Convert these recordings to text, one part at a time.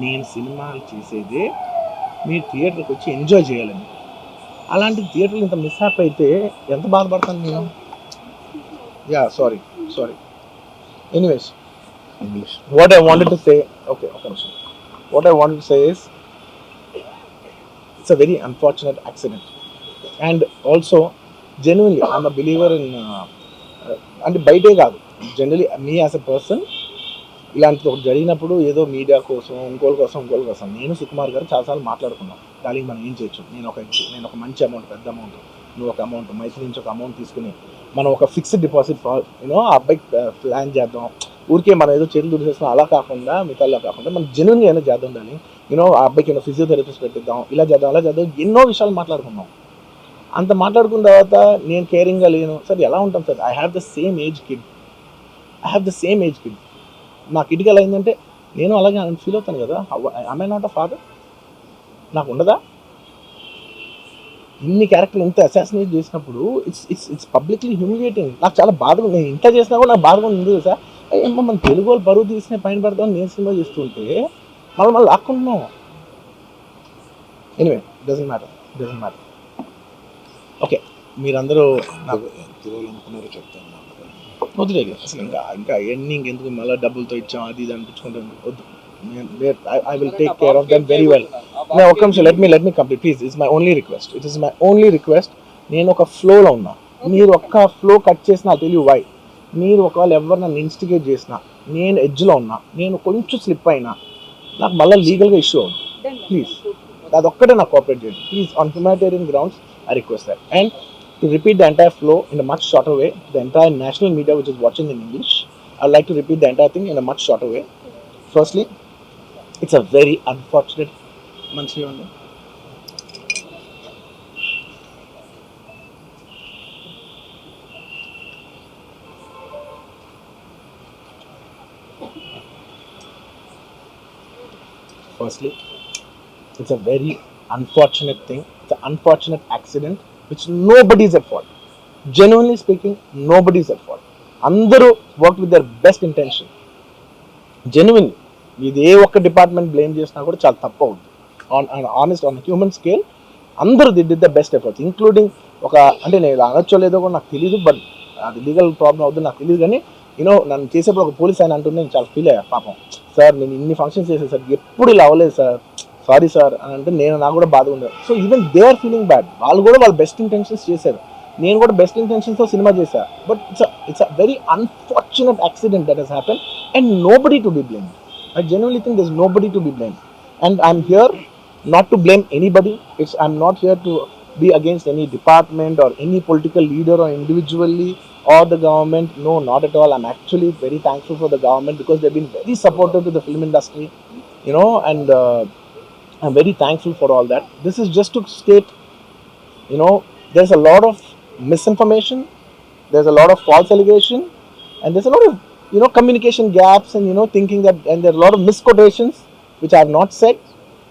నేను సినిమాలు చేసేదే మీరు థియేటర్కి వచ్చి ఎంజాయ్ చేయాలని. అలాంటి థియేటర్లు ఇంత మిస్అప్ అయితే ఎంత బాధపడతాను నేను. Yeah sorry. Anyways, what I wanted to say, okay, what I wanted to say is, it's a very unfortunate accident. And also, genuinely, I'm a believer in, అంటే బయటే కాదు, generally me as a person ఇలాంటిది ఒకటి జరిగినప్పుడు ఏదో media కోసం ఇంకోళ్ళ కోసం నేను సుకుమార్ గారు చాలాసార్లు మాట్లాడుకున్నాం. దానికి మనం ఏం చేయొచ్చు, నేను ఒక మంచి అమౌంట్, పెద్ద అమౌంట్, నువ్వు ఒక అమౌంట్, మైత్రి నుంచి ఒక అమౌంట్ తీసుకుని మనం ఒక ఫిక్స్డ్ డిపాజిట్ యూనో ఆ అబ్బాయికి ప్లాన్ చేద్దాం. ఊరికే మనం ఏదో చేతులు దుడిచేస్తున్నాం అలా కాకుండా, మిగతాలా కాకుండా మనం జెన్యున్గా ఏమైనా చేద్దాం. దాన్ని యూనో ఆ అబ్బాయికి ఏమైనా ఫిజియోథెరపిస్ట్ పెట్టిద్దాం, ఇలా చేద్దాం అలా చేద్దాం, ఎన్నో విషయాలు మాట్లాడుకున్నాం. అంత మాట్లాడుకున్న తర్వాత నేను కేరింగ్గా లేను సార్. ఎలా ఉంటాం sir? I have the same age kid. నా కిడ్కి ఎలా అయిందంటే నేను అలాగే ఫీల్ అవుతాను కదా. I not a father? నాకు ఉండదా? ఇన్ని క్యారెక్టర్లు ఇంత అసాసినేట్ చేసినప్పుడు ఇట్స్ పబ్లిక్లీ హ్యూమిలియేటింగ్. నాకు చాలా బాధగా, నేను ఇంత చేసినా కూడా నాకు బాధగా ఉంది సార్. ఏమో మన తెలుగు వాళ్ళు బరువు తీసిన పైన పడతాం, నేను సినిమా చేస్తుంటే మళ్ళీ లాక్కుంటున్నాం. Anyway, doesn't matter. ఓకే, మీరందరూ నాకు అనుకున్నారో చెప్తాను. వద్దులేదు అసలు, ఇంకా ఎన్ని ఇంకెందుకు మళ్ళీ డబ్బులతో ఇచ్చాం అది ఇది అనిపించుకుంటాను. వద్దు. I will take care of them very well. Now, okay, so let me complete, please. It's my only request. నేను ఒక ఫ్లోలో ఉన్నా, మీరు ఒక్క ఫ్లో కట్ చేసినా I'll tell you why. మీరు ఒకవేళ ఎవరు నన్ను ఇన్స్టిగేట్ చేసినా, నేను ఎడ్జ్లో ఉన్నా, నేను కొంచెం స్లిప్ అయినా నాకు మళ్ళీ లీగల్గా ఇష్యూ అవుతుంది. ప్లీజ్ అదొక్కటే నాకు కోఆపరేట్ చేయండి please. On humanitarian grounds I request that. And to repeat the entire flow in a much shorter way, the entire national media which is watching in English, I'd like to repeat the entire thing in a much shorter way. Firstly, it's a very unfortunate monthly one. Firstly, it's a very unfortunate thing. It's an unfortunate accident which nobody is at fault. Genuinely speaking, nobody is at fault. Andaru worked with their best intention. Genuinely, ఇది ఏ ఒక్క department blame చేసినా కూడా చాలా తప్పు అవుతుంది. On human scale అందరూ did the best efforts, including ఒక, అంటే నేను అనొచ్చో లేదో కూడా నాకు తెలియదు, బట్ అది లీగల్ ప్రాబ్లం అవుతుంది నాకు తెలియదు. కానీ యూనో నన్ను చేసేప్పుడు ఒక పోలీస్ ఆయన అంటుంటే నేను చాలా ఫీల్ అయ్యా. పాపం సార్ నేను ఇన్ని ఫంక్షన్స్ చేశాను సార్, ఎప్పుడు ఇలా అవ్వలేదు సార్, సారీ సార్ అని అంటే నాకు కూడా బాధగా ఉండదు. So even they are feeling bad. వాళ్ళు కూడా వాళ్ళ బెస్ట్ ఇంటెన్షన్స్ చేశారు, నేను కూడా బెస్ట్ ఇంటెన్షన్స్తో సినిమా చేశాను. But it's a very unfortunate accident that has happen and nobody to be blamed. I genuinely think there's nobody to be blamed, and I'm here not to blame anybody. I'm not here to be against any department or any political leader or individually or the government. No, not at all. I'm actually very thankful for the government because they've been very supportive to the film industry, and I'm very thankful for all that. This is just to state, there's a lot of misinformation, there's a lot of false allegation, and there's a lot of communication gaps and thinking that, and there are a lot of misquotations which I have not said.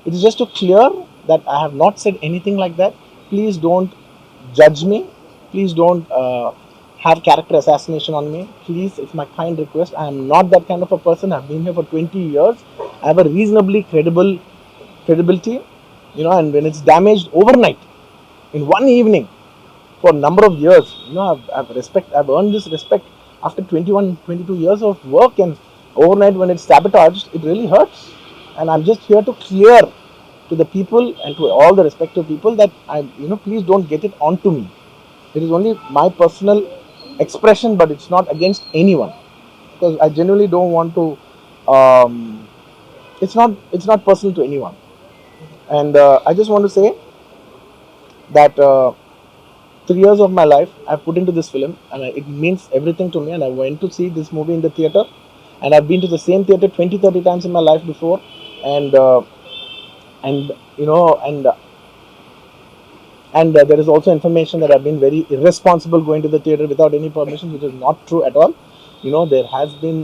It is just to clear that I have not said anything like that. Please don't judge me. Please don't have character assassination on me. Please, it's my kind request. I am not that kind of a person. I've been here for 20 years. I have a reasonably credibility, and when it's damaged overnight in one evening for a number of years, I've earned this respect after 22 years of work, and overnight when it's sabotaged, it really hurts. And I'm just here to clear to the people and to all the respective people that please don't get it onto me. It is only my personal expression, but it's not against anyone, because I genuinely don't want to, it's not personal to anyone. And I just want to say that 3 years of my life I've put into this film, and it means everything to me. And I went to see this movie in the theater, and I've been to the same theater 20-30 times in my life before, and there is also information that I've been very irresponsible going to the theater without any permission, which is not true at all. There has been,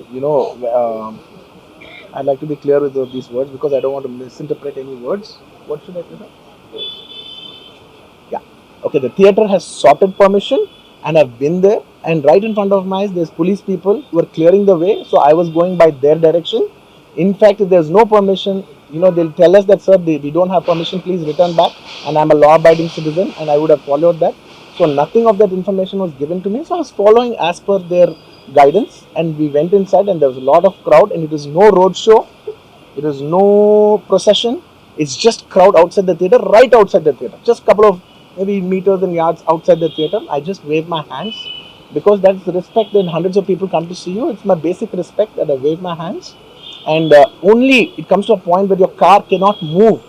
I'd like to be clear with these words because I don't want to misinterpret any words. What should I say? Okay, the theater has sorted permission, and I've been there, and right in front of my eyes there's police people who are clearing the way, so I was going by their direction. In fact, if there's no permission, they'll tell us that, sir, we don't have permission, please return back, and I'm a law-abiding citizen, and I would have followed that. So nothing of that information was given to me. So I was following as per their guidance, and we went inside, and there was a lot of crowd, and it was no road show, it was no procession. It's just crowd outside the theater, right outside the theater, just couple of maybe meters and yards outside the theater. I just wave my hands because that's the respect. That hundreds of people come to see you. It's my basic respect that I wave my hands, and only it comes to a point where your car cannot move,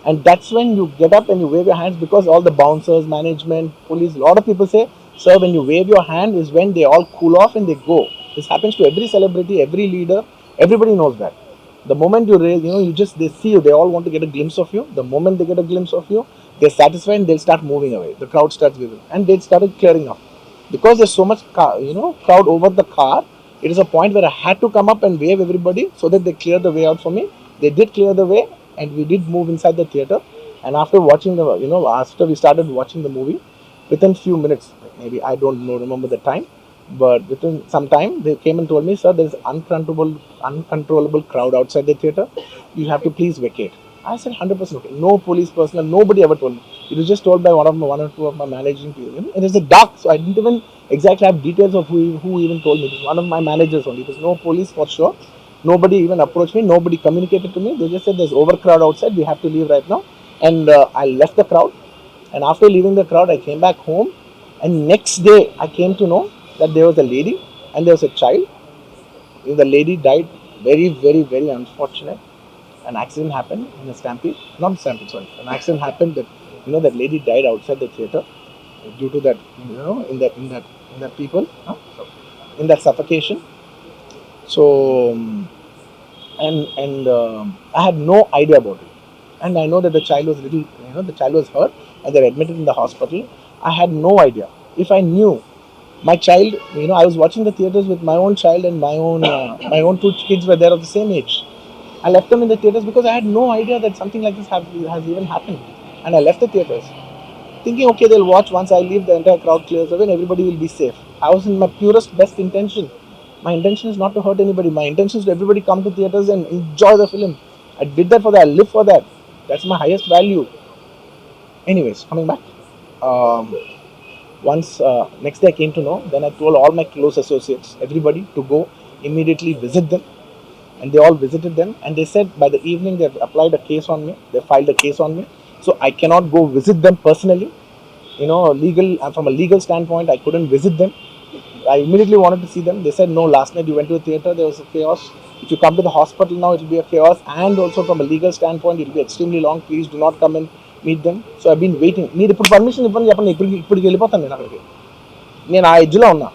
and that's when you get up and you wave your hands, because all the bouncers, management, police, a lot of people say, sir, when you wave your hand is when they all cool off and they go. This happens to every celebrity, every leader, everybody knows that. The moment you raise, you just, they see you, they all want to get a glimpse of you. The moment they get a glimpse of you, they're satisfied and they'll start moving away. The crowd starts moving, and they started clearing up because there's so much crowd over the car. It is a point where I had to come up and wave everybody so that they clear the way out for me. They did clear the way, and we did move inside the theater. And after watching the, after we started watching the movie, within few minutes, maybe I don't know, remember the time, but within some time they came and told me, sir, there is uncontrollable crowd outside the theater. You have to please vacate. I said 100% okay. No police personnel, nobody ever told me. It was just told by one or two of my managing people. It was a dark, so I didn't even exactly have details of who even told me. It was one of my managers only. It was no police for sure. Nobody even approached me. Nobody communicated to me. They just said there's overcrowd outside. We have to leave right now. And I left the crowd. And after leaving the crowd, I came back home. And next day, I came to know that there was a lady and there was a child. The lady died. Very, very, very unfortunate. An accident happened in a stampede. Not stampede, sorry. An accident happened that that lady died outside the theater due to that. In that people, in that suffocation. So I had no idea about it, and I know that the child was the child was hurt, and they're admitted in the hospital. I had no idea. If I knew, my child, I was watching the theaters with my own child, and my own two kids were there of the same age. I left them in the theaters because I had no idea that something like this has even happened, and I left the theaters thinking, okay, they'll watch. Once I leave, the entire crowd clears away and everybody will be safe. I was in my purest, best intention. My intention is not to hurt anybody. My intention is to everybody come to theaters and enjoy the film. I did that for that. I live for that. That's my highest value. Anyways, coming back. Once next day I came to know, then I told all my close associates, everybody, to go immediately visit them. And they all visited them. And they said by the evening they've applied a case on me. They filed a case on me. So I cannot go visit them personally. From a legal standpoint, I couldn't visit them. I immediately wanted to see them. They said, no, last night you went to the theater, there was a chaos. If you come to the hospital now, it will be a chaos. And also from a legal standpoint, it will be extremely long. Please do not come and meet them. So I've been waiting. Need permission. నేను ఆ ఎడ్జ్లో ఉన్నా.